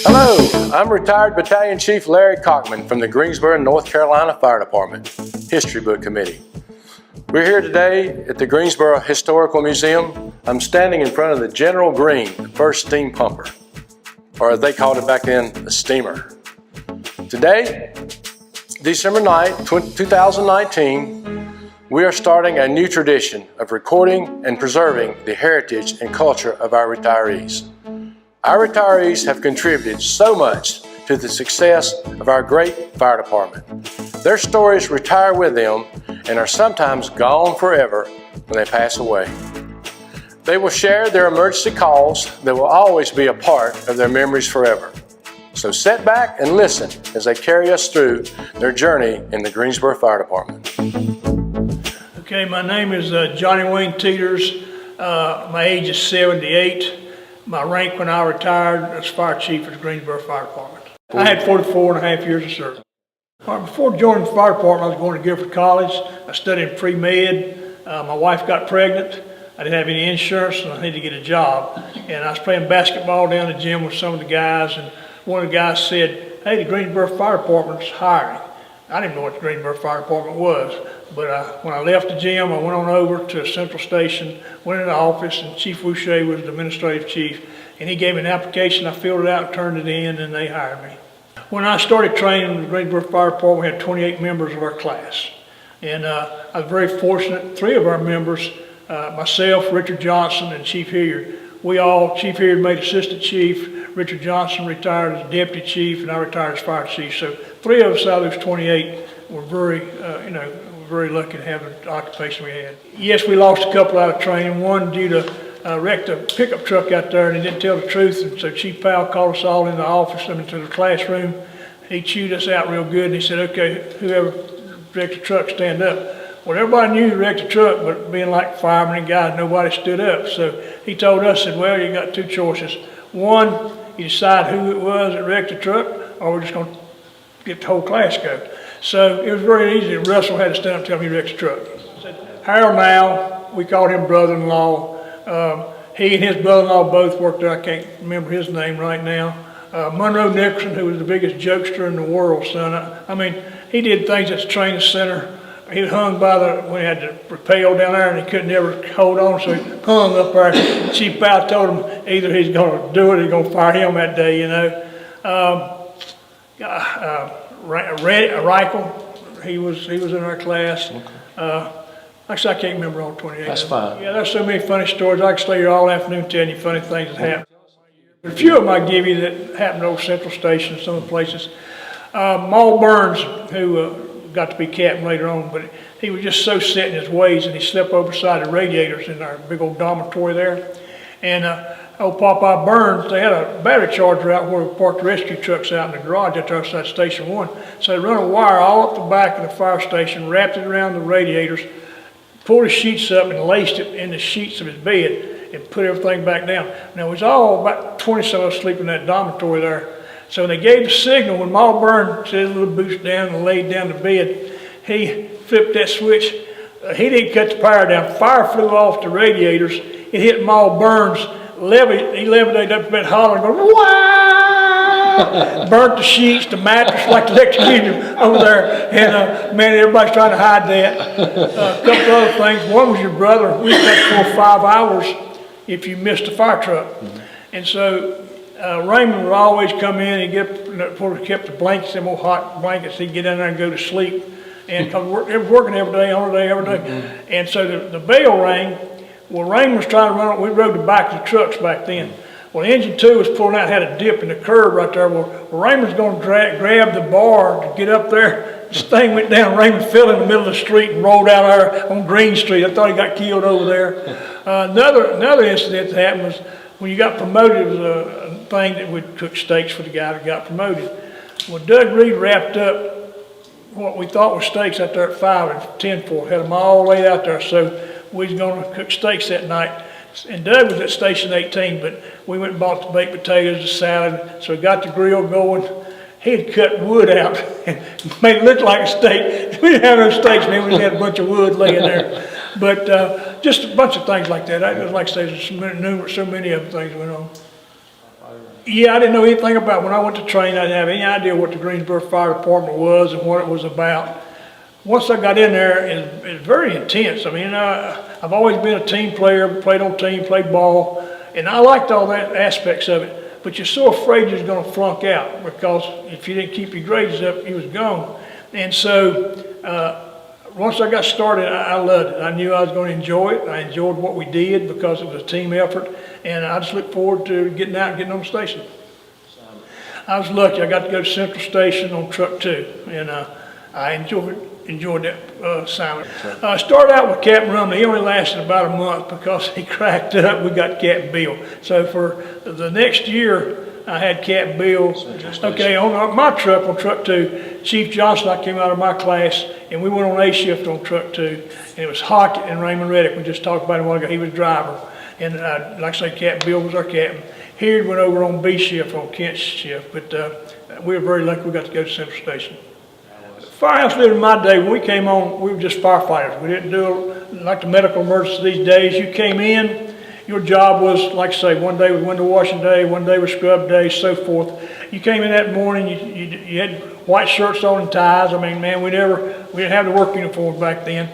Hello, I'm retired Battalion Chief Larry Cockman from the Greensboro, North Carolina Fire Department History Book Committee. We're here today at the Greensboro Historical Museum. I'm standing in front of the General Green, the first steam pumper, or as they called it back then, a steamer. Today, December 9th, 2019, we are starting a new tradition of recording and preserving the heritage and culture of our retirees. Our retirees have contributed so much to the success of our great fire department. Their stories retire with them and are sometimes gone forever when they pass away. They will share their emergency calls that will always be a part of their memories forever. So sit back and listen as they carry us through their journey in the Greensboro Fire Department. Okay, my name is Johnny Wayne Teeters. My age is 78. My rank when I retired as fire chief at the Greensboro Fire Department. I had 44 and a half years of service. Before joining the fire department, I was going to Guilford College. I studied pre-med. My wife got pregnant. I didn't have any insurance and I needed to get a job. And I was playing basketball down the gym with some of the guys, and one of the guys said, "Hey, the Greensboro Fire Department's hiring." I didn't know what the Greensboro Fire Department was, but when I left the gym, I went on over to Central Station, went in the office, and Chief Boucher was the administrative chief, and he gave me an application. I filled it out and turned it in, and they hired me. When I started training in the Greensboro Fire Department, we had 28 members of our class, and I was very fortunate. 3 of our members, myself, Richard Johnson, and Chief Hilliard, Chief Hilliard made assistant chief, Richard Johnson retired as deputy chief, and I retired as fire chief. So 3 of us out of those 28 were very lucky to have the occupation we had. Yes, we lost a couple out of training. One due to wrecked a pickup truck out there, and he didn't tell the truth, and so Chief Powell called us all in the office, into the classroom. He chewed us out real good, and he said, "Okay, whoever wrecked the truck, stand up." Well, everybody knew he wrecked the truck, but being like firemen and guys, nobody stood up. So he told us, said, "Well, you got 2 choices. One, you decide who it was that wrecked the truck, or we're just going to get the whole class go." So it was very easy. Russell had to stand up and tell me he wrecked the truck. Harold Now, we called him brother-in-law. He and his brother-in-law both worked there. I can't remember his name right now. Monroe Nicholson, who was the biggest jokester in the world, son. I mean, he did things at the training center. He hung by when he had to rappel down there, and he couldn't ever hold on, so he hung up there. Chief Powell told him either he's going to do it or he's going to fire him that day, you know. Reichel, he was in our class. Okay. Actually, I can't remember all 28. That's fine. Yeah, there's so many funny stories. I could stay here all afternoon telling you funny things that happened. But a few of them I give you that happened over Central Station, some of the places. Maul Burns, who got to be captain later on, but he was just so set in his ways, and he slept over beside the radiators in our big old dormitory there. And old Popeye Burns, they had a battery charger out where we parked the rescue trucks out in the garage out there outside Station 1. So they run a wire all up the back of the fire station, wrapped it around the radiators, pulled the sheets up and laced it in the sheets of his bed and put everything back down. Now, it was all about 20 some of us sleeping in that dormitory there. So when they gave the signal, when Maul Burns set his little boots down and laid down the bed, he flipped that switch. He didn't cut the power down. Fire flew off the radiators. It hit Maul Burns. He levitated up to bed hollering, going, "Wah!" Burnt the sheets, the mattress, like the electrocuted over there. And man, everybody's trying to hide that. A couple of other things. One was your brother. We got 4 or 5 hours if you missed a fire truck. And so Raymond would always come in and kept the blankets, them old hot blankets. He'd get in there and go to sleep. And cause it was working every day, every day. And so the bell rang. Well, Raymond was trying to run. We rode the back of the trucks back then. Well, engine 2 was pulling out, had a dip in the curb right there. Well, Raymond's going to grab the bar to get up there. This thing went down. Raymond fell in the middle of the street and rolled out there on Green Street. I thought he got killed over there. Another incident that happened was when you got promoted. It was a thing that we cooked steaks for the guy that got promoted. Well, Doug Reed wrapped up what we thought was steaks out there at 5 and 10 for. Had them all laid out there. So we was going to cook steaks that night. And Doug was at Station 18, but we went and bought the baked potatoes, the salad, so we got the grill going. He had cut wood out and made it look like a steak. We didn't have no steaks, man. We just had a bunch of wood laying there. But just a bunch of things like that. Like I say, there's so many other things went on. Yeah, I didn't know anything about it. When I went to train, I didn't have any idea what the Greensboro Fire Department was and what it was about. Once I got in there, it's very intense. I mean, I've always been a team player, played on team, played ball, and I liked all that aspects of it. But you're so afraid you're going to flunk out because if you didn't keep your grades up, you was gone. And so once I got started, I loved it. I knew I was going to enjoy it. I enjoyed what we did because it was a team effort. And I just look forward to getting out and getting on the station. I was lucky. I got to go to Central Station on Truck 2. And I enjoyed that assignment. I started out with Captain Rumley. He only lasted about a month because he cracked up. We got Captain Bill. So for the next year, I had Captain Bill. Okay, on my truck, on Truck 2, Chief Johnson, I came out of my class, and we went on A shift on Truck 2. And it was Hockett and Raymond Reddick. We just talked about him a while ago. He was driver. And like I say, Captain Bill was our captain. Here went over on B shift, on Kent's shift. But we were very lucky we got to go to Central Station. Firehouse lived in my day. When we came on, we were just firefighters. We didn't do like the medical emergency these days. You came in, your job was, like I say, one day was window washing day, one day was scrub day, so forth. You came in that morning, you had white shirts on and ties. I mean, man, we didn't have the work uniforms back then.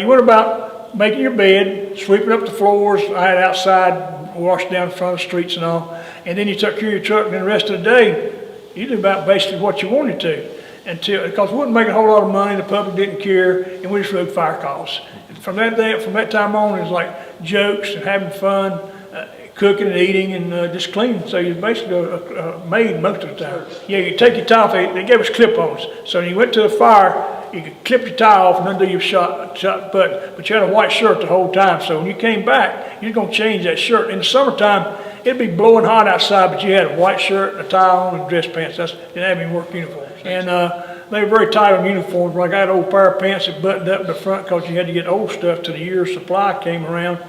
You went about making your bed, sweeping up the floors. I had outside, washed down in front of the streets and all. And then you took care of your truck, and then the rest of the day, you did about basically what you wanted to. Because we wasn't making a whole lot of money, the public didn't care, and we just wrote fire calls. And from that time on, it was like jokes and having fun, cooking and eating and just cleaning. So you basically a maid most of the time. Yeah, you take your tie off. They gave us clip-ons. So when you went to the fire, you could clip your tie off and undo your shot button. But you had a white shirt the whole time. So when you came back, you're going to change that shirt. In the summertime, it'd be blowing hot outside, but you had a white shirt, a tie on, and dress pants. Didn't have any work uniforms. And they were very tight on uniforms. Like I had an old pair of pants that buttoned up in the front because you had to get old stuff till the year's supply came around.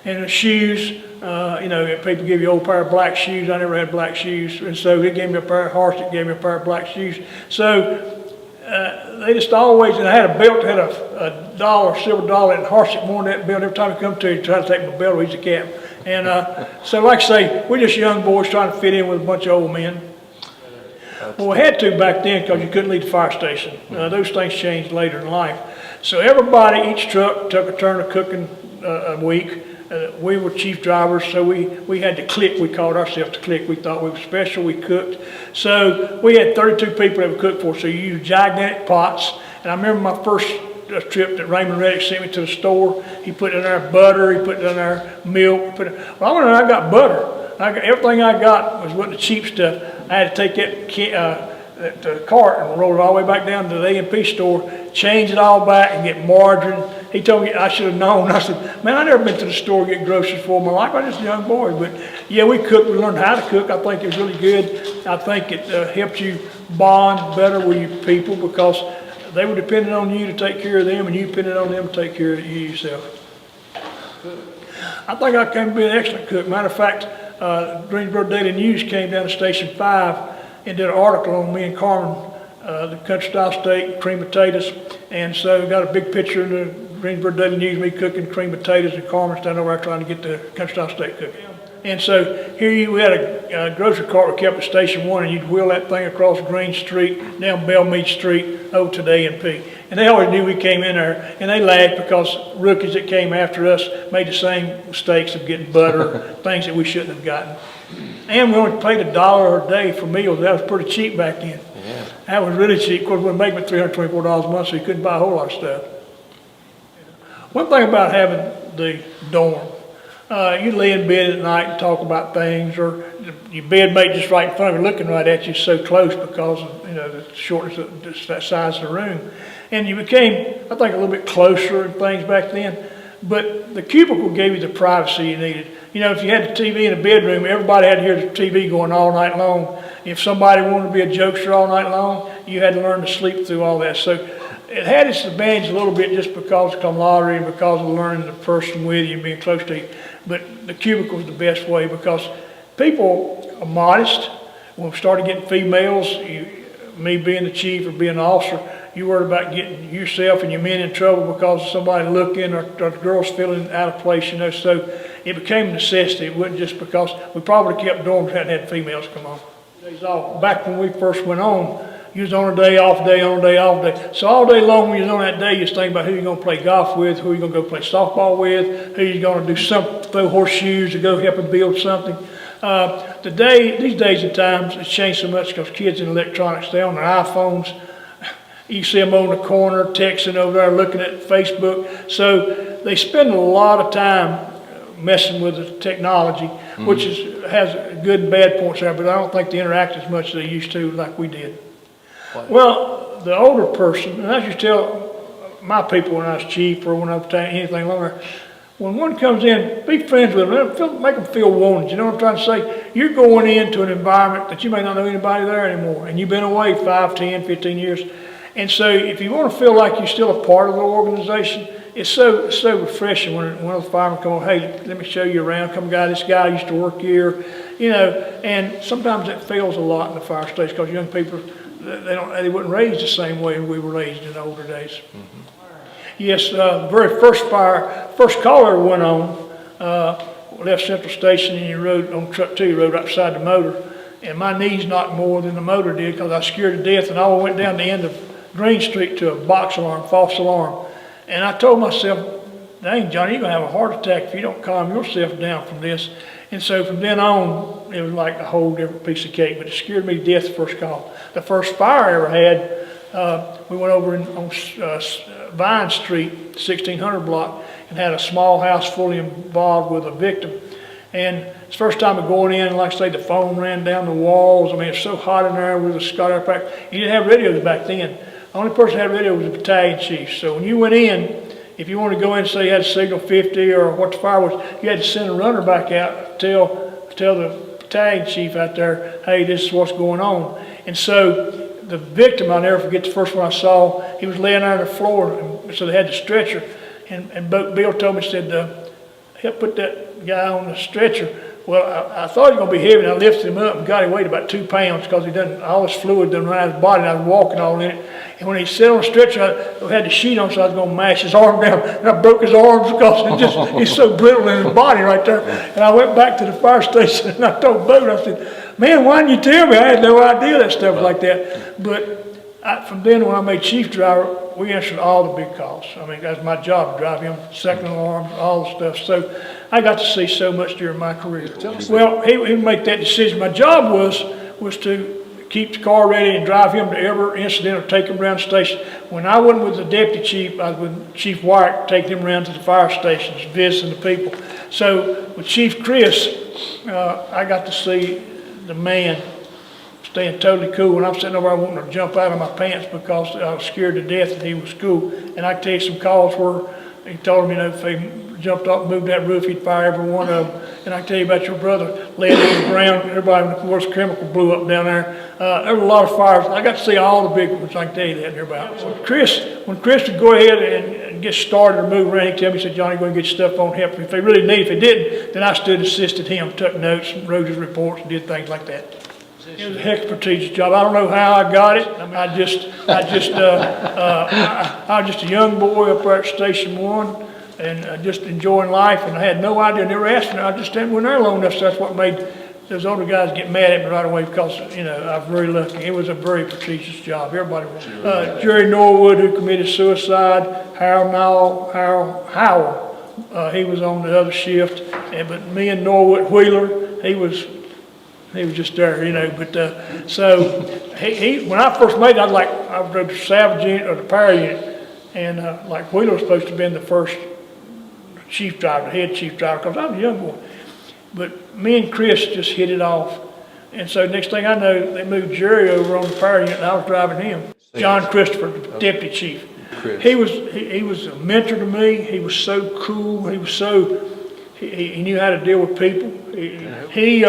And the shoes, people give you an old pair of black shoes. I never had black shoes. And so they gave me a pair of Harsh, gave me a pair of black shoes. So they just always, and I had a belt that had a dollar, silver dollar, and Harsh wore that belt. Every time I come to, he tried to take my belt away. He's a captain. And so like I say, we're just young boys trying to fit in with a bunch of old men. Well, we had to back then because you couldn't leave the fire station. Those things changed later in life. So everybody, each truck took a turn of cooking a week. We were chief drivers, so we had to click. We called ourselves the click. We thought we were special. We cooked. So we had 32 people that would cook for us. So you used gigantic pots. And I remember my first trip that Raymond Reddick sent me to the store. He put in there butter. He put in there milk. I got butter. Everything I got was the cheap stuff. I had to take that cart and roll it all the way back down to the A&P store, change it all back and get margarine. He told me I should have known. I said, man, I never been to the store to get groceries for my life. I was just a young boy. But yeah, we cooked. We learned how to cook. I think it was really good. I think it helped you bond better with your people because they were depending on you to take care of them and you depended on them to take care of you yourself. I think I came to be an excellent cook. Matter of fact, Greensboro Daily News came down to Station 5 and did an article on me and Carmen, the country style steak, cream potatoes. And so got a big picture in the Greensboro Daily News, me cooking cream potatoes and Carmen standing over there trying to get the country style steak cooking. And so here we had a grocery cart we kept at Station 1 and you'd wheel that thing across Green Street, down Bellmead Street, over to the A&P. And they always knew we came in there, and they laughed because rookies that came after us made the same mistakes of getting butter, things that we shouldn't have gotten. And we only paid $1 a day for meals. That was pretty cheap back then. Yeah. That was really cheap. Of course, we were making $324 a month, so you couldn't buy a whole lot of stuff. One thing about having the dorm, you lay in bed at night and talk about things, or your bedmate just right in front of you looking right at you so close because of the shortness of that size of the room. And you became, I think, a little bit closer and things back then. But the cubicle gave you the privacy you needed. If you had the TV in the bedroom, everybody had to hear the TV going all night long. If somebody wanted to be a jokester all night long, you had to learn to sleep through all that. So it had its advantage a little bit just because of camaraderie and because of learning the person with you and being close to you. But the cubicle was the best way because people are modest. When we started getting females, me being the chief or being an officer, you worried about getting yourself and your men in trouble because of somebody looking or the girls feeling out of place, you know. So it became a necessity. It wasn't just because we probably kept dorms and hadn't had females come on. Days off. Back when we first went on, you was on a day, off day, on a day, off day. So all day long when you was on that day, you was thinking about who you're going to play golf with, who you're going to go play softball with, who you're going to do something, throw horseshoes to go help and build something. These days and times, it's changed so much because kids in electronics, they're on their iPhones. You see them on the corner, texting over there, looking at Facebook. So they spend a lot of time messing with the technology, which has good and bad points there, but I don't think they interact as much as they used to like we did. What? Well, the older person, and I used to tell my people when I was chief or when I was anything longer, when one comes in, be friends with them, make them feel wanted. You know what I'm trying to say? You're going into an environment that you may not know anybody there anymore, and you've been away 5, 10, 15 years. And so if you want to feel like you're still a part of the organization, it's so refreshing when one of the firemen come on, hey, let me show you around, come guy, this guy used to work here, you know, and sometimes that fails a lot in the fire station because young people, they weren't raised the same way we were raised in the older days. Yes, the very first call I ever went on, left Central Station and you rode on truck 2, you rode right beside the motor, and my knees knocked more than the motor did because I was scared to death, and I went down the end of Green Street to a box alarm, false alarm. And I told myself, dang, Johnny, you're going to have a heart attack if you don't calm yourself down from this. And so from then on, it was like a whole different piece of cake, but it scared me to death the first call. The first fire I ever had, we went over on Vine Street, 1600 block, and had a small house fully involved with a victim. And it's the first time of going in, and like I say, the foam ran down the walls. I mean, it's so hot in there with the Scott Air Pack. You didn't have radios back then. The only person that had radio was the battalion chief. So when you went in, if you wanted to go in and say you had signal 50 or what the fire was, you had to send a runner back out to tell the battalion chief out there, hey, this is what's going on. And so the victim, I'll never forget the first one I saw, he was laying there on the floor, and so they had the stretcher. And Bill told me, said, help put that guy on the stretcher. Well, I thought he was going to be heavy, and I lifted him up and got him weighed about 2 pounds because all his fluid done ran out of his body, and I was walking all in it. And when he sat on the stretcher, I had the sheet on, so I was going to mash his arm down, and I broke his arms because he's so brittle in his body right there. And I went back to the fire station, and I told Bo, I said, man, why didn't you tell me? I had no idea that stuff was like that. But from then when I made chief driver, we answered all the big calls. I mean, that's my job, to drive him, second alarm, all the stuff. So I got to see so much during my career. Well, he would make that decision. My job was to keep the car ready and drive him to every incident or take him around the station. When I wasn't with the deputy chief, I was with Chief White, taking him around to the fire stations, visiting the people. So with Chief Chris, I got to see the man staying totally cool. When I'm sitting over, I wanting to jump out of my pants because I was scared to death that he was cool. And I can tell you some calls where he told him, you know, if they jumped up and moved that roof, he'd fire every one of them. And I can tell you about your brother laying on the ground. Everybody, of course, chemical blew up down there. There were a lot of fires. I got to see all the big ones. I can tell you that here about. So when Chris would go ahead and get started or move around, he'd tell me, he said, Johnny, go and get your stuff on, help me. If they really need, if they didn't, then I stood and assisted him, took notes, wrote his reports, and did things like that. It was a heck of a prestigious job. I don't know how I got it. I mean, I was just a young boy up there at Station 1 and just enjoying life, and I had no idea, never asked me. I just didn't went there long enough, so that's what made those older guys get mad at me right away because, you know, I was very lucky. It was a very prestigious job. Everybody was. Jerry Norwood, who committed suicide, Howell, he was on the other shift, but me and Norwood Wheeler, he was just there, you know. But so when I first made it, I was the salvage unit or the power unit, and like Wheeler was supposed to have been the first chief driver, head chief driver, because I was a young boy. But me and Chris just hit it off, and so next thing I know, they moved Jerry over on the power unit, and I was driving him. John Christopher, the deputy chief. He was a mentor to me. He was so cool. He was he knew how to deal with people. He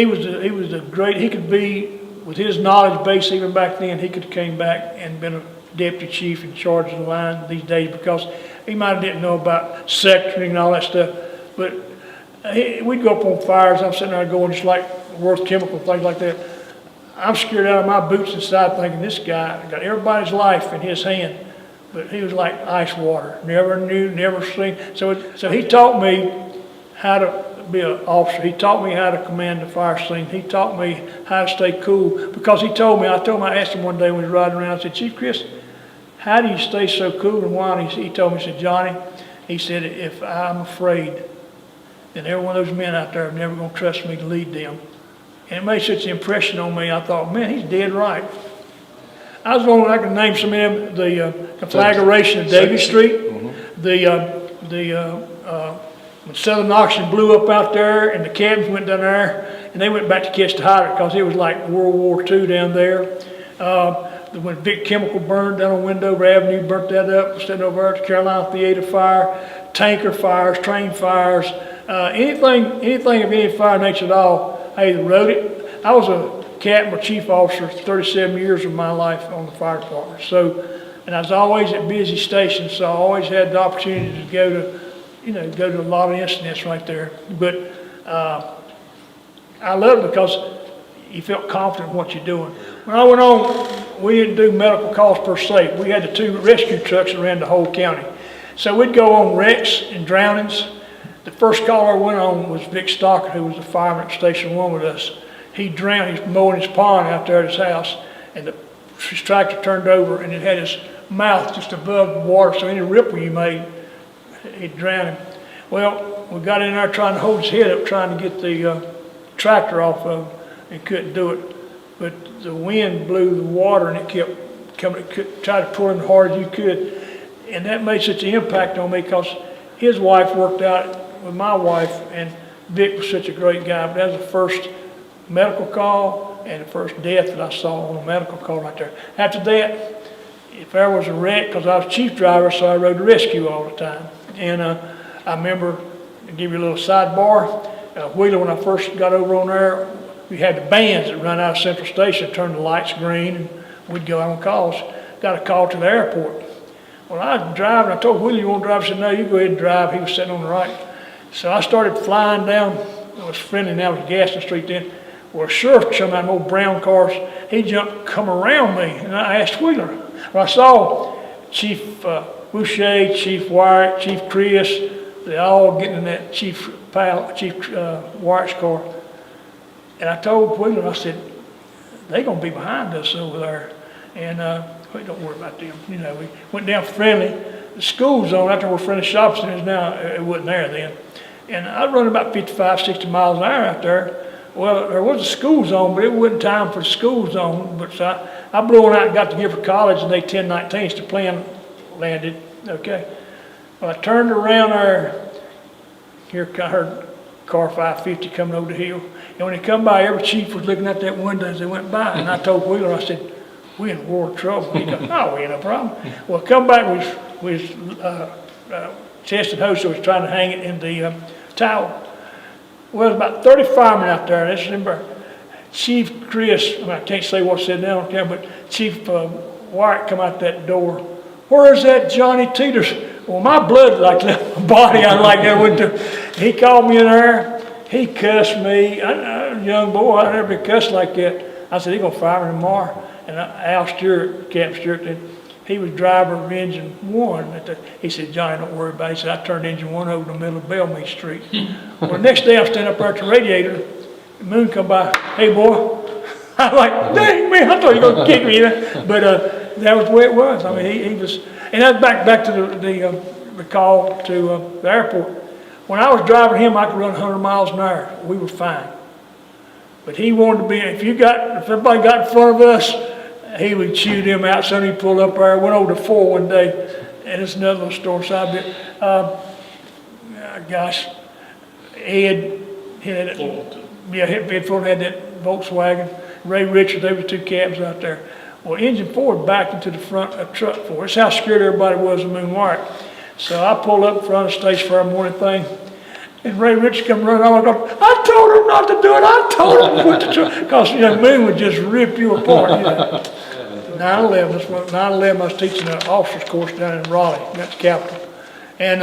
was a great, he could be, with his knowledge base even back then, he could have came back and been a deputy chief in charge of the line these days because he might have didn't know about sectoring and all that stuff. But we'd go up on fires, I'm sitting there going just like Worth Chemical, things like that. I'm scared out of my boots inside thinking this guy got everybody's life in his hand. But he was like ice water, never knew, never seen. So he taught me how to be an officer. He taught me how to command the fire scene. He taught me how to stay cool because I asked him one day when he was riding around, I said, Chief Chris, how do you stay so cool and why? And he told me, he said, Johnny, he said, if I'm afraid, then every one of those men out there are never going to trust me to lead them. And it made such an impression on me, I thought, man, he's dead right. I was wondering if I could name some of them, the conflagration of Davie Street, when Southern Oxygen blew up out there and the cabins went down there and they went back to catch the hydrant because it was like World War II down there. When Vic Chemical burned down on Wendover Avenue, burnt that up, sitting over at the Carolina Theater fire, tanker fires, train fires, anything of any fire nature at all, I either wrote it. I was a captain or chief officer 37 years of my life on the fire department. So, and I was always at busy stations, so I always had the opportunity to go to a lot of incidents right there. But I loved it because you felt confident in what you're doing. When I went on, we didn't do medical calls per se. We had the 2 rescue trucks that ran the whole county. So we'd go on wrecks and drownings. The first call I went on was Vic Stockton, who was the fireman at Station 1 with us. He drowned, he was mowing his pond out there at his house, and his tractor turned over and it had his mouth just above the water, so any ripple you made, he'd drown him. Well, we got in there trying to hold his head up, trying to get the tractor off of him, and couldn't do it. But the wind blew the water and it kept coming, tried to pour in as hard as you could. And that made such an impact on me because his wife worked out with my wife, and Vic was such a great guy. But that was the first medical call and the first death that I saw on a medical call right there. After that, if there was a wreck, because I was chief driver, so I rode the rescue all the time. And I remember, to give you a little sidebar, Wheeler, when I first got over on there, we had the bands that run out of Central Station, turn the lights green, and we'd go out on calls. Got a call to the airport. Well, I was driving, I told Wheeler, you want to drive? He said, no, you go ahead and drive. He was sitting on the right. So I started flying down, it was friendly now, it was Gaston Street then. Well, a sheriff come out in old brown cars, he jumped, come around me, and I asked Wheeler. Well, I saw Chief Boucher, Chief Wyatt, Chief Chris, they all getting in that Chief Wyatt's car. And I told Wheeler, I said, they're going to be behind us over there. And wait, don't worry about them. We went down Friendly. The school zone out there where Friendly Shopping Center is now, it wasn't there then. And I run about 55, 60 miles an hour out there. Well, there was a school zone, but it wasn't time for the school zone. But so I blew on out and got to Gifford College, and they 10-19s, the plane landed, okay. Well, I turned around there, here I heard car 550 coming over the hill. And when they come by, every chief was looking out that window as they went by. And I told Wheeler, I said, we in world of trouble. He goes, no, we ain't no problem. Well, come back with chest and hose, so he was trying to hang it in the tower. Well, there's about 30 firemen out there. This remember, Chief Chris, I can't say what's said now on camera, but Chief Wyatt come out that door. Where's that Johnny Teeters? Well, my blood like left my body. I like that went to. He called me in there. He cussed me. I was a young boy. I never been cussed like that. I said, he's going to fire me tomorrow. And Al Stewart, Captain Stewart, he was driver of engine 1. He said, Johnny, don't worry about it. He said, I turned engine 1 over in the middle of Bellmead Street. Well, the next day I'm standing up there at the radiator. The moon come by. Hey, boy. I'm like, dang, man, I thought you were going to kick me. But that was the way it was. I mean, he was, and that's back to the call to the airport. When I was driving him, I could run 100 miles an hour. We were fine. But he wanted to be, if everybody got in front of us, he would chew them out. So he pulled up there, went over to 4 one day, and it's another little story. So gosh, Ed had that Volkswagen. Ray Richards, they were 2 cabs out there. Well, engine 4 backed into the front of truck 4. That's how scared everybody was of Moon Wyatt. So I pulled up in front of the station for our morning thing, and Ray Richards come running on. I go, I told him not to do it. I told him to put the truck, because Moon would just rip you apart. 9/11. That's what 9/11. I was teaching an officers course down in Raleigh. That's the capital. And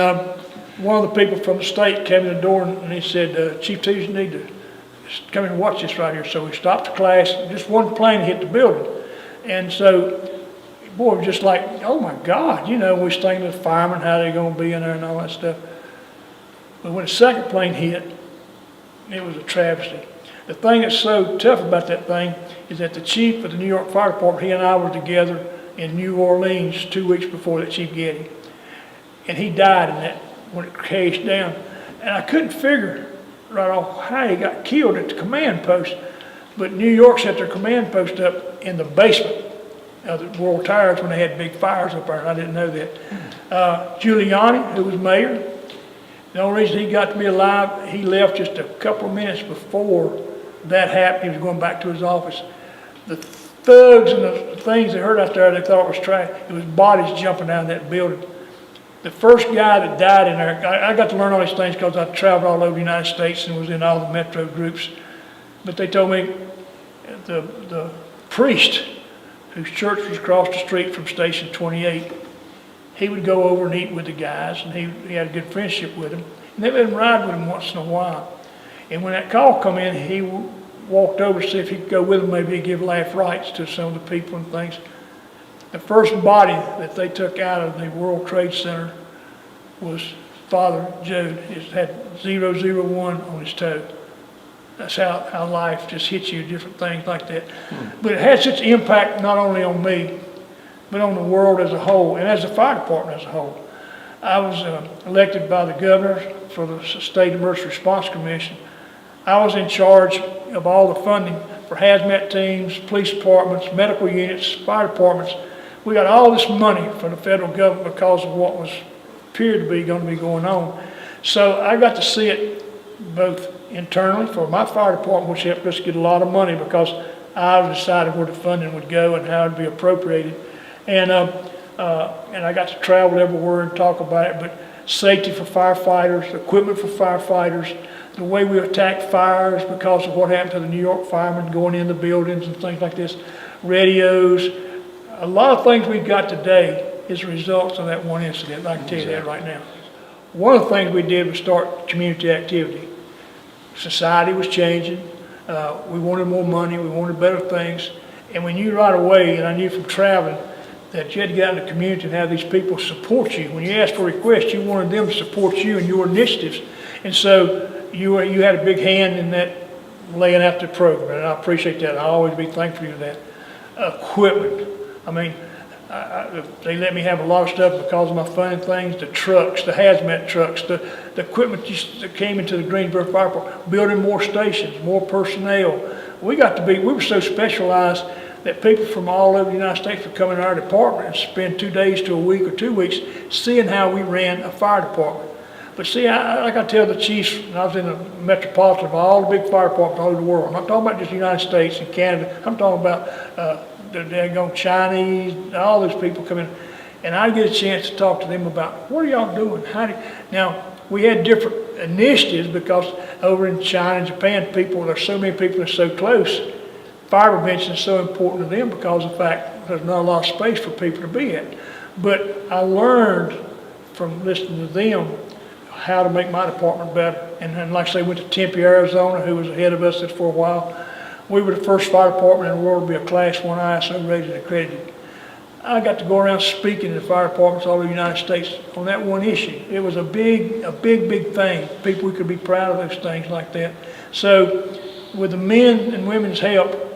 one of the people from the state came in the door and he said, Chief Tees, you need to come and watch this right here. So we stopped the class, just one plane hit the building. And so, boy, it was just like, oh my God, you know, we was thinking of the firemen, how they're gonna be in there and all that stuff. But when the second plane hit, it was a travesty. The thing that's so tough about that thing is that the chief of the New York Fire Department, he and I were together in New Orleans 2 weeks before that, Chief Getty. And he died in that, when it crashed down. And I couldn't figure right off how he got killed at the command post. But New York set their command post up in the basement of the World Tires when they had big fires up there, and I didn't know that. Giuliani, who was mayor, the only reason he got to be alive, he left just a couple of minutes before that happened. He was going back to his office. The thugs and the things they heard out there, they thought was trash. It was bodies jumping down that building. The first guy that died in there, I got to learn all these things because I traveled all over the United States and was in all the metro groups. But they told me the priest, whose church was across the street from Station 28, he would go over and eat with the guys, and he had a good friendship with them. And they let him ride with him once in a while. And when that call come in, he walked over to see if he could go with them, maybe give laugh rights to some of the people and things. The first body that they took out of the World Trade Center was Father Joe. He had 001 on his toe. That's how life just hits you, different things like that. But it had such impact not only on me, but on the world as a whole, and as the fire department as a whole. I was elected by the governor for the State Emergency Response Commission. I was in charge of all the funding for hazmat teams, police departments, medical units, fire departments. We got all this money from the federal government because of what was appeared to be going to be going on. So I got to see it both internally for my fire department, which helped us get a lot of money because I decided where the funding would go and how it would be appropriated. And I got to travel everywhere and talk about it, but safety for firefighters, equipment for firefighters, the way we attack fires because of what happened to the New York firemen going in the buildings and things like this, radios, a lot of things we've got today is results of that one incident. I can tell you that right now. One of the things we did was start community activity. Society was changing. We wanted more money. We wanted better things. And we knew right away, and I knew from traveling, that you had to get out in the community and have these people support you. When you asked for requests, you wanted them to support you and your initiatives. And so you had a big hand in that laying out the program, and I appreciate that. I'll always be thankful for that. Equipment. I mean, they let me have a lot of stuff because of my funding things, the trucks, the hazmat trucks, the equipment that came into the Greensboro Fire Department, building more stations, more personnel. We were so specialized that people from all over the United States would come in our department and spend 2 days to a week or 2 weeks seeing how we ran a fire department. But see, like I tell the chiefs, when I was in the metropolitan of all the big fire departments all over the world, I'm not talking about just the United States and Canada, I'm talking about the daggone Chinese, all those people come in, and I get a chance to talk to them about, what are y'all doing? Now, we had different initiatives because over in China and Japan, there's so many people that are so close. Fire prevention is so important to them because of the fact there's not a lot of space for people to be at. But I learned from listening to them how to make my department better. And like I say, went to Tempe, Arizona, who was ahead of us for a while. We were the first fire department in the world to be a Class 1 ISO rated and accredited. I got to go around speaking to the fire departments all over the United States on that one issue. It was a big thing. People, we could be proud of those things like that. So with the men and women's help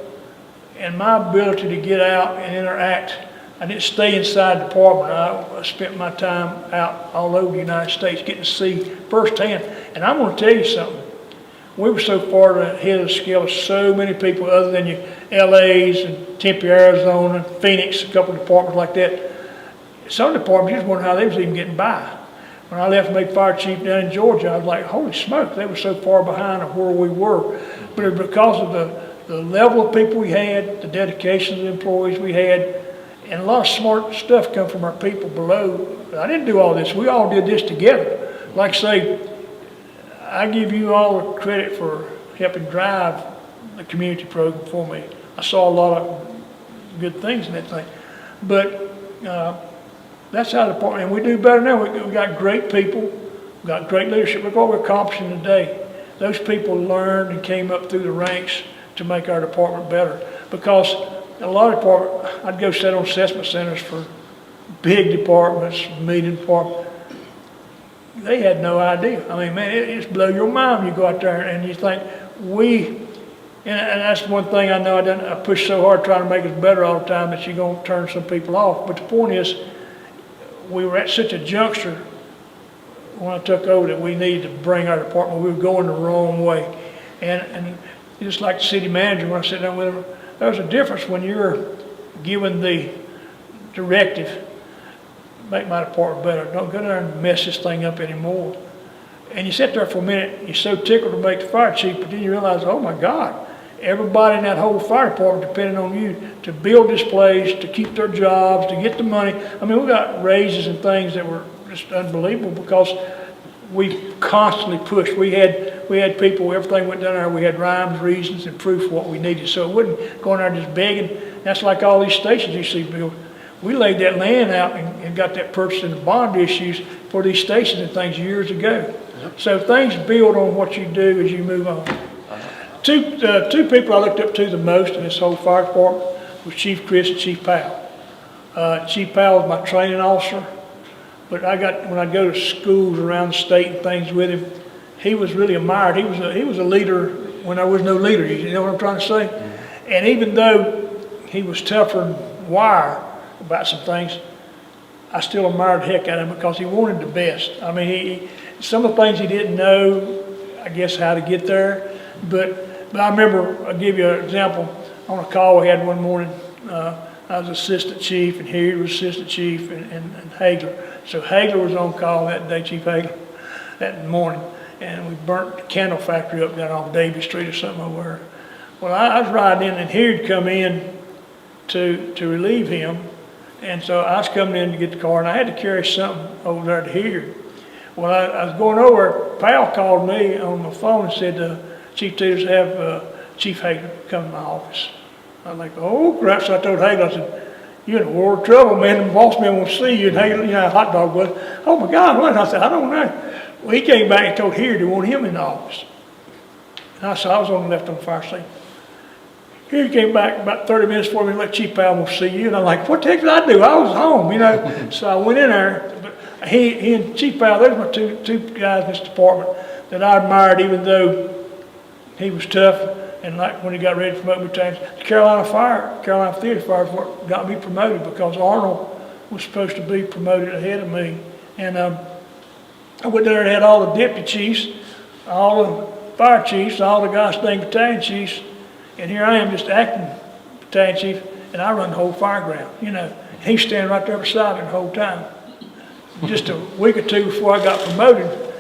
and my ability to get out and interact, I didn't stay inside the department. I spent my time out all over the United States getting to see firsthand. And I'm going to tell you something. We were so far ahead of the scale of so many people other than your LA's and Tempe, Arizona, Phoenix, a couple of departments like that. Some departments, you just wonder how they was even getting by. When I left and made fire chief down in Georgia, I was like, holy smoke, they were so far behind of where we were. But it was because of the level of people we had, the dedication of the employees we had, and a lot of smart stuff come from our people below. I didn't do all this. We all did this together. Like I say, I give you all the credit for helping drive the community program for me. I saw a lot of good things in that thing. But that's how the department, and we do better now. We got great people, we got great leadership. Look what we're accomplishing today. those people learned and came up through the ranks to make our department better. Because a lot of departments, I'd go sit on assessment centers for big departments, medium departments. They had no idea. I mean, man, it just blow your mind when you go out there and you think, and that's one thing I know I push so hard trying to make us better all the time that you're going to turn some people off. But the point is, we were at such a juncture when I took over that we needed to bring our department. We were going the wrong way. And just like the city manager, when I sat down with him, there was a difference when you're given the directive, make my department better. Don't go there and mess this thing up anymore. And you sit there for a minute, you're so tickled to make the fire chief, but then you realize, oh my God, everybody in that whole fire department depending on you to build this place, to keep their jobs, to get the money. I mean, we got raises and things that were just unbelievable because we constantly pushed. We had people, everything went down there, we had rhymes, reasons, and proof of what we needed. So it wasn't going there just begging. That's like all these stations you see built. We laid that land out and got that purchase and bond issues for these stations and things years ago. Yep. So things build on what you do as you move on. Two people I looked up to the most in this whole fire department was Chief Chris and Chief Powell. Chief Powell was my training officer, but when I go to schools around the state and things with him, he was really admired. He was a leader when there was no leader. You know what I'm trying to say? Mm-hmm. And even though he was tougher than wire about some things, I still admired the heck out of him because he wanted the best. I mean, some of the things he didn't know, I guess, how to get there, but I remember, I'll give you an example. On a call we had one morning, I was assistant chief, and Harry was assistant chief, and Hagler. So Hagler was on call that day, Chief Hagler, that morning, and we burnt the candle factory up down off Davis Street or something over there. Well, I was riding in, and Harry'd come in to relieve him, and so I was coming in to get the car, and I had to carry something over there to Harry. Well, I was going over, Powell called me on my phone and said, Chief Teeters, have Chief Hagler come to my office. I was like, oh crap. So I told Hagler, I said, you're in a world of trouble, man. The boss man wants to see you. And Hagler, you know how hot dog was. Oh my God, what? I said, I don't know. Well, he came back and told Harry they want him in the office. And I said, I was on the left on the fire station. Harry came back about 30 minutes before me and let Chief Powell want to see you. And I'm like, what the heck did I do? I was home, you know. So I went in there. But he and Chief Powell, those were my two guys in this department that I admired, even though he was tough. And like when he got ready to promote me to the Carolina Theater Fire got me promoted because Arnold was supposed to be promoted ahead of me. And I went there and had all the deputy chiefs, all the fire chiefs, all the guys named battalion chiefs. And here I am just acting battalion chief, and I run the whole fire ground, you know. He's standing right there beside me the whole time. Just a week or two before I got promoted,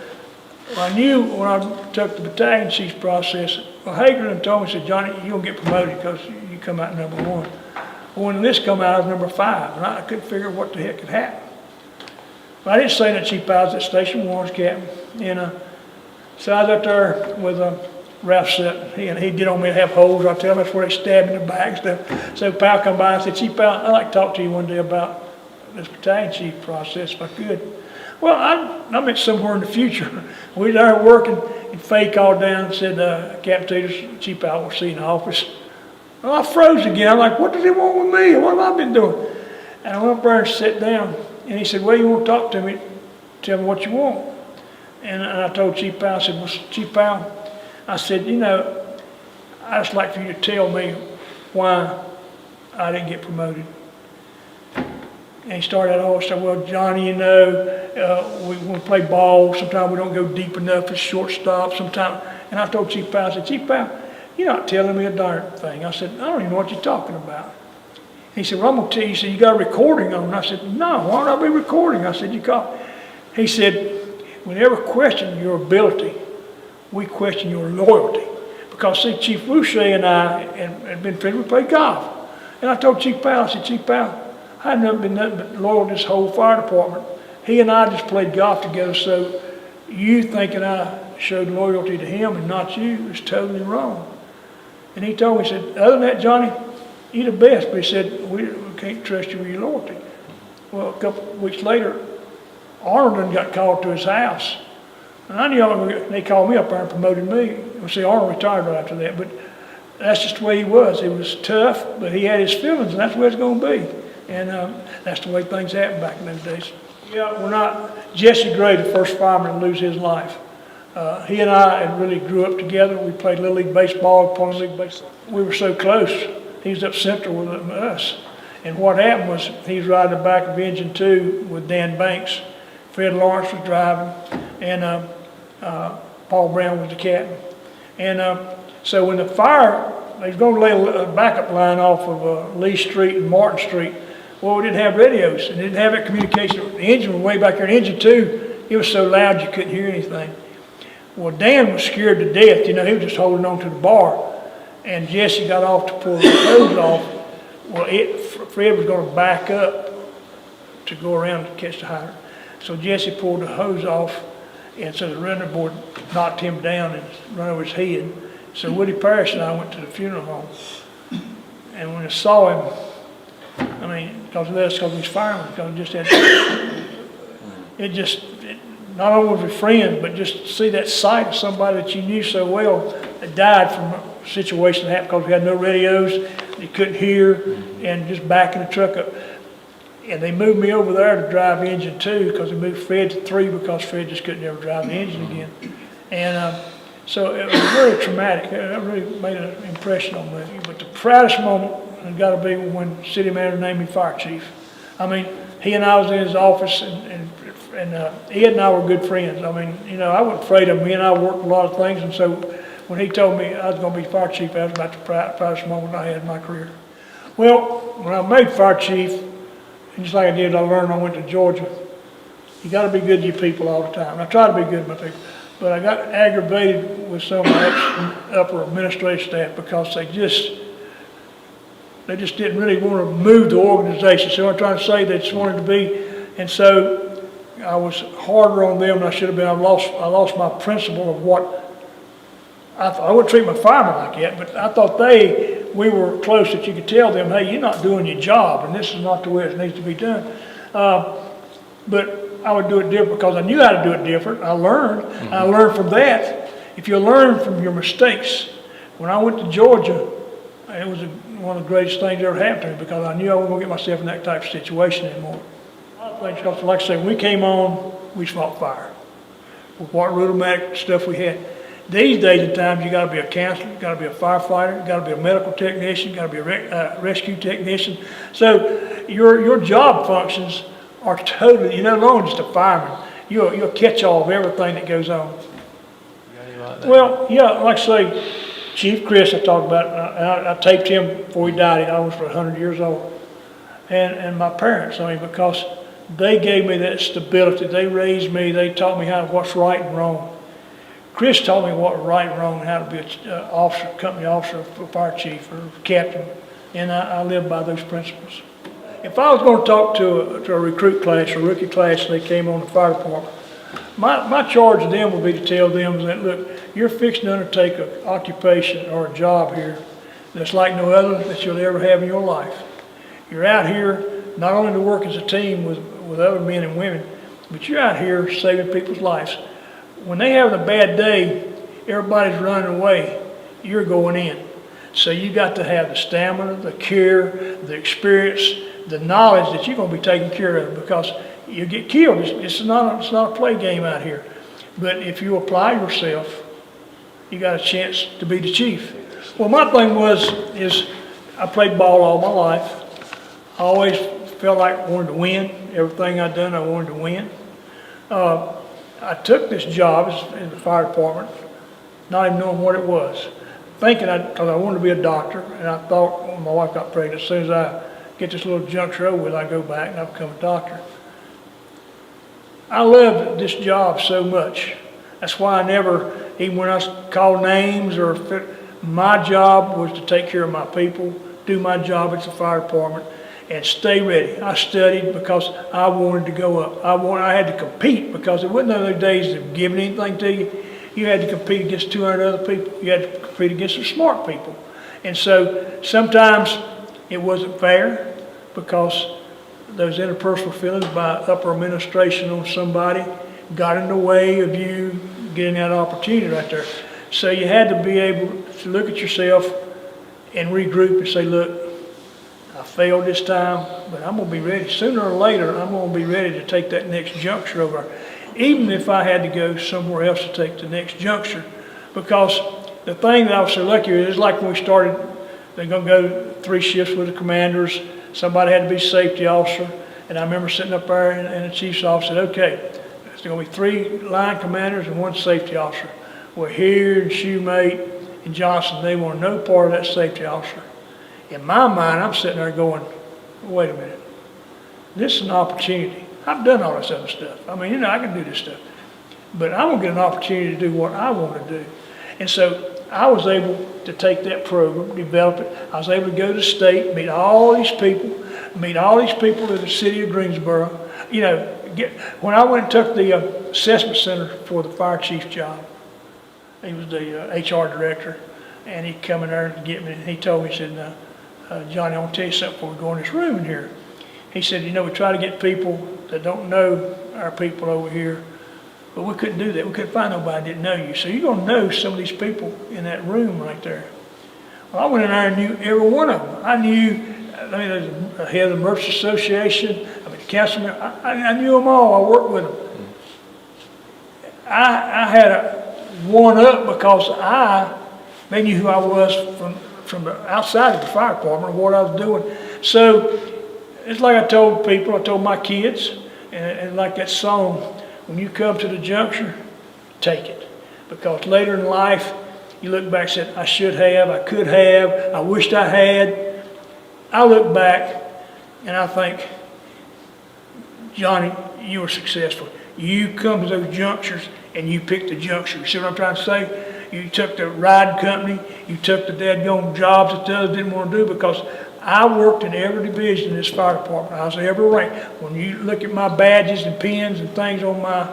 I knew when I took the battalion chief process, well, Hagler told me, said, Johnny, you're going to get promoted because you come out number one. Well, when this come out, I was number 5, and I couldn't figure out what the heck had happened. But I didn't say that Chief Powell was at Station 1's captain. And so I was out there with Ralph Sutton, and he'd get on me to have holes. I tell him that's where they stab in the back and stuff. So Powell come by and said, Chief Powell, I'd like to talk to you one day about this battalion chief process if I could. Well, I meant somewhere in the future. We were there working, and Faye called down and said, Captain Teeters, Chief Powell will see you in the office. Well, I froze again. I'm like, what does he want with me? What have I been doing? And I went up there and sat down, and he said, well, you want to talk to me? Tell me what you want. And I told Chief Powell, I said, well, Chief Powell, I said, you know, I'd just like for you to tell me why I didn't get promoted. And he started out, I said, well, Johnny, you know, we want to play ball. Sometimes we don't go deep enough for shortstop. Sometimes, and I told Chief Powell, I said, Chief Powell, you're not telling me a darn thing. I said, I don't even know what you're talking about. He said, well, I'm going to tell you. He said, you got a recording on? I said, no, why would I be recording? I said, you call. He said, we never question your ability. We question your loyalty. Because, see, Chief Boucher and I had been friends. We played golf. And I told Chief Powell, I said, Chief Powell, I've never been nothing but loyal to this whole fire department. He and I just played golf together, so you thinking I showed loyalty to him and not you is totally wrong. And he told me, he said, other than that, Johnny, you're the best. But he said, we can't trust you with your loyalty. Well, a couple of weeks later, Arnold got called to his house And I knew they called me up there and promoted me. Well, see, Arnold retired right after that, but that's just the way he was. He was tough, but he had his feelings, and that's the way it's going to be. And that's the way things happened back in those days. Yeah, we're not. Jesse Gray, the first fireman to lose his life. He and I had really grew up together. We played Little League Baseball, Pony League Baseball. We were so close. He was up central with us. And what happened was he was riding the back of Engine 2 with Dan Banks. Fred Lawrence was driving, and Paul Brown was the captain. And so when the fire, they was going to lay a backup line off of Lee Street and Martin Street. Well, we didn't have radios and didn't have that communication. The engine was way back there. Engine 2, it was so loud you couldn't hear anything. Well, Dan was scared to death. You know, he was just holding on to the bar. And Jesse got off to pull the hose off. Well, Fred was going to back up to go around to catch the hydrant. So Jesse pulled the hose off, and so the runner board knocked him down and run over his head. So Woody Parrish and I went to the funeral home. And when I saw him, I mean, because of this, because he was fireman, because he just had, not only was we friends, but just to see that sight of somebody that you knew so well that died from a situation that happened because we had no radios, you couldn't hear, and just backing the truck up. And they moved me over there to drive Engine 2 because they moved Fred to 3 because Fred just couldn't ever drive the engine again. And so it was very traumatic. It really made an impression on me. But the proudest moment has got to be when city manager named me fire chief. I mean, he and I was in his office, and Ed and I were good friends. I mean, you know, I wasn't afraid of him. He and I worked a lot of things, and so when he told me I was going to be fire chief, that was about the proudest moment I had in my career. Well, when I made fire chief, and just like I did, I learned when I went to Georgia. You got to be good to your people all the time. I try to be good to my people, but I got aggravated with some of my upper administrative staff because they just didn't really want to move the organization. So I'm trying to say they just wanted to be, and so I was harder on them than I should have been. I lost my principle of what I wouldn't treat my firemen like that, but I thought we were close that you could tell them, hey, you're not doing your job, and this is not the way it needs to be done. But I would do it different because I knew how to do it different. I learned. Mm-hmm. I learned from that. If you learn from your mistakes, when I went to Georgia, it was one of the greatest things that ever happened to me because I knew I wasn't going to get myself in that type of situation anymore. A lot of things, because like I said, when we came on, we fought fire with what rudimentary stuff we had. These days and times, you got to be a counselor, you got to be a firefighter, you got to be a medical technician, you got to be a rescue technician. So your job functions are totally, you're no longer just a fireman. You're a catch-all of everything that goes on. Like well, yeah, like I say, Chief Chris I talked about, I taped him before he died. He was 100 years old. And my parents, I mean, because they gave me that stability. They raised me. They taught me what's right and wrong. Chris taught me what was right and wrong and how to be an officer, company officer, fire chief, or captain, and I live by those principles. If I was going to talk to a recruit class, a rookie class, and they came on the fire department, my charge to them would be to tell them that, look, you're fixing to undertake an occupation or a job here that's like no other that you'll ever have in your life. You're out here not only to work as a team with other men and women, but you're out here saving people's lives. When they have a bad day, everybody's running away, you're going in. So you got to have the stamina, the care, the experience, the knowledge that you're going to be taken care of because you get killed. It's not a play game out here. But if you apply yourself, you got a chance to be the chief. Well, my thing is I played ball all my life. I always felt like I wanted to win. Everything I'd done, I wanted to win. I took this job in the fire department, not even knowing what it was, thinking because I wanted to be a doctor, and I thought when my wife got pregnant, as soon as I get this little juncture over with, I go back and I become a doctor. I loved this job so much. That's why I never, even when I was called names my job was to take care of my people, do my job at the fire department, and stay ready. I studied because I wanted to go up. I had to compete because it wasn't those days of giving anything to you. You had to compete against 200 other people. You had to compete against some smart people. And so sometimes it wasn't fair because those interpersonal feelings by upper administration on somebody got in the way of you getting that opportunity right there. So you had to be able to look at yourself and regroup and say, look, I failed this time, but I'm going to be ready. Sooner or later, I'm going to be ready to take that next juncture over, even if I had to go somewhere else to take the next juncture. Because the thing that I was so lucky with is like when we started, they're going to go 3 shifts with the commanders. Somebody had to be safety officer. And I remember sitting up there and the chief's office said, okay, there's going to be 3 line commanders and 1 safety officer. Well, here and Shoemate and Johnson, they want no part of that safety officer. In my mind, I'm sitting there going, wait a minute, this is an opportunity. I've done all this other stuff. I mean, you know, I can do this stuff. But I'm going to get an opportunity to do what I want to do. And so I was able to take that program, develop it. I was able to go to the state, meet all these people in the city of Greensboro. You know, when I went and took the assessment center for the fire chief's job, he was the HR director, and he come in there to get me, and he told me, he said, Johnny, I want to tell you something before we go in this room in here. He said, you know, we try to get people that don't know our people over here, but we couldn't do that. We couldn't find nobody that didn't know you. So you're going to know some of these people in that room right there. Well, I went in there and knew every one of them. I knew, there's the head of the Merchants Association, the councilman, I knew them all. I worked with them. I had a one-up because they knew who I was from the outside of the fire department and what I was doing. So it's like I told people, I told my kids, and like that song, when you come to the juncture, take it. Because later in life, you look back and said, I should have, I could have, I wished I had. I look back and I think, Johnny, you were successful. You come to those junctures and you picked the juncture. You see what I'm trying to say? You took the riding company, you took the dadgone jobs that the others didn't want to do, because I worked in every division in this fire department. I was every rank. When you look at my badges and pins and things on my,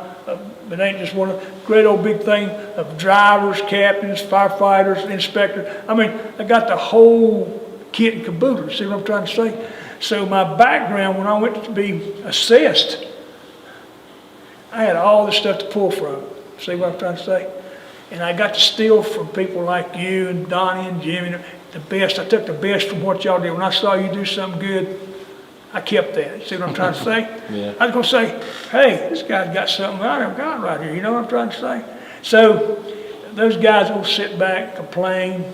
it ain't just one great old big thing of drivers, captains, firefighters, inspectors. I mean, I got the whole kit and caboodle. See what I'm trying to say? So my background, when I went to be assessed, I had all this stuff to pull from. See what I'm trying to say? And I got to steal from people like you and Donnie and Jimmy, the best. I took the best from what y'all did. When I saw you do something good, I kept that. See what I'm trying to say? Yeah. I was going to say, hey, this guy's got something I haven't got right here. You know what I'm trying to say? So those guys will sit back, complain,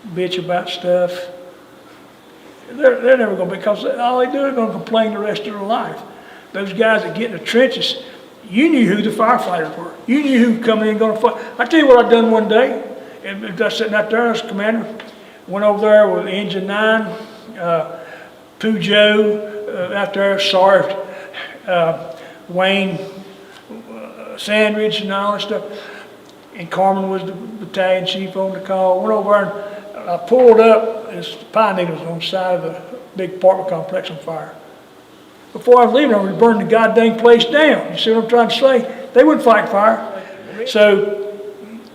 bitch about stuff. They're never going to, because all they do is going to complain the rest of their life. Those guys that get in the trenches, you knew who the firefighters were. You knew who coming in going to fight. I tell you what I done one day. And I was sitting out there as commander. Went over there with Engine 9, Peugeot out there, Sarge, Wayne, Sandridge and all that stuff. And Carmen was the battalion chief on the call. Went over there and I pulled up. There's pine needles on the side of the big apartment complex on fire. Before I was leaving, I was burning the goddamn place down. You see what I'm trying to say? They wouldn't fight fire. So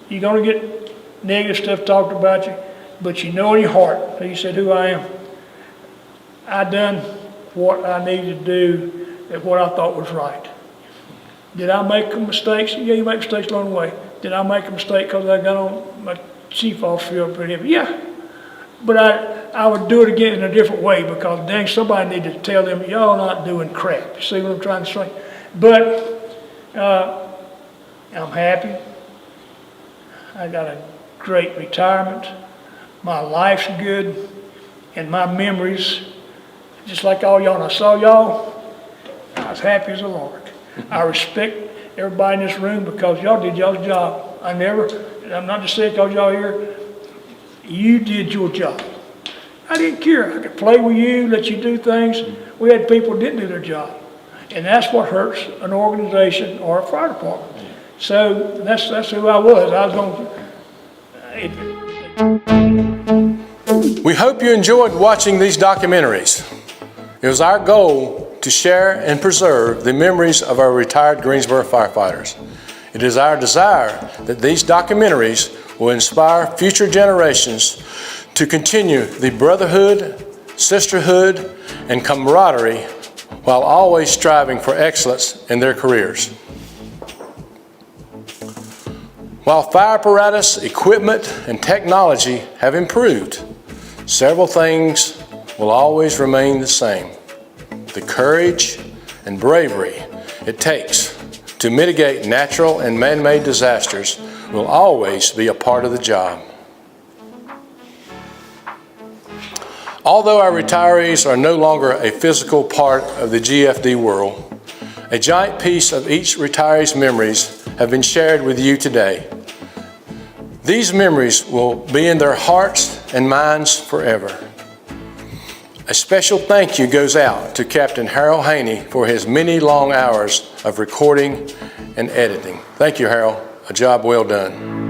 you're going to get negative stuff talked about you, but you know in your heart. So you said who I am. I done what I needed to do and what I thought was right. Did I make mistakes? Yeah, you make mistakes along the way. Did I make a mistake because I got on my chief officer up pretty heavy? Yeah. But I would do it again in a different way, because dang, somebody needed to tell them, y'all not doing crap. You see what I'm trying to say? But I'm happy. I got a great retirement. My life's good. And my memories, just like all y'all, and I saw y'all, I was happy as a lark. I respect everybody in this room because y'all did y'all's job. I'm not just saying because y'all here, you did your job. I didn't care. I could play with you, let you do things. We had people who didn't do their job. And that's what hurts an organization or a fire department. So that's who I was. I was going. We hope you enjoyed watching these documentaries. It was our goal to share and preserve the memories of our retired Greensboro firefighters. It is our desire that these documentaries will inspire future generations to continue the brotherhood, sisterhood, and camaraderie while always striving for excellence in their careers. While fire apparatus, equipment, and technology have improved, several things will always remain the same. The courage and bravery it takes to mitigate natural and man-made disasters will always be a part of the job. Although our retirees are no longer a physical part of the GFD world, a giant piece of each retiree's memories have been shared with you today. These memories will be in their hearts and minds forever. A special thank you goes out to Captain Harold Haney for his many long hours of recording and editing. Thank you, Harold. A job well done.